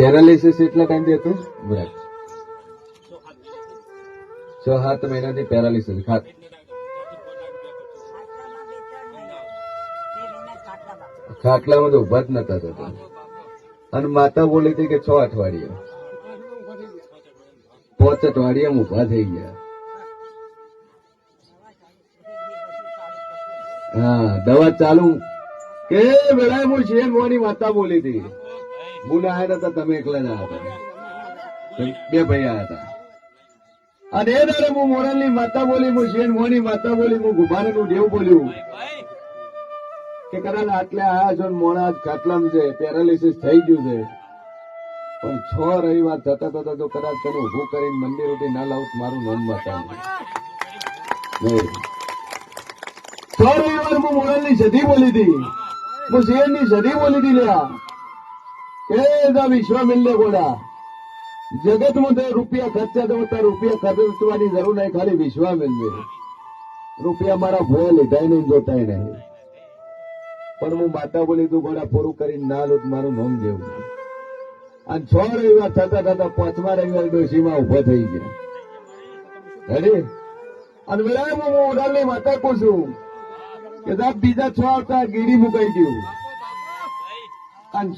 Paralysis એટલા time થી હતું? બરાબર. 6-7 મહિનાથી પેરાલિસિસ. ખાટલામાં તો ઉભા જ નતા થતા. અને માતા બોલી હતી કે 6 અઠવાડિયા 5 અઠવાડિયા ઉભા થઈ ગયા. હા, દવા ચાલુ કે વેળાએ હું છે મોની માતા બોલી હતી. હું ના આવ્યા હતા, તમે એકલા જ આવ્યા હતા, 2 ભાઈ આવ્યા હતા. અને એ દાડે હું મોરલની માતા બોલી, હું શેન મોની માતા બોલી, હું ગુભાને નું દેવ બોલ્યું કે કદાચ આટલે આયા છો મોણા ખાટલામાં છે, પેરાલિસિસ થઈ ગયું છે, પણ 6 રવિવાર થતા થતા તો કદાચ તને ઉભું કરીને મંદિર ઉઠી ના લાવું મારું નામ માતા. 6 રવિવાર હું મોરલની સધી બોલી હતી, હું શેરની સધી બોલી હતી. લ્યા એ વિશ્વામિલ ને ગોળા જગતમાં તો રૂપિયા ખર્ચા તો રૂપિયા ખર્ચવાની જરૂર નહીં, ખાલી વિશ્વામિલ ને રૂપિયા મારા ભોય લીધા નહીં, જોતાય નહીં. પણ હું માતા બોલી તું ગોળા પૂરું કરીને ના લો મારું નામ જેવું. અને 6 રવિવાર થતા થતા 5મા રવિવાર ડોશીમાં ઉભા થઈ ગયા. અરે અને વેળાએ હું ઓડાલની માતા પૂછું કે સાહેબ બીજા 6 આવતા ગીડી મુકાઈ ગયું. અને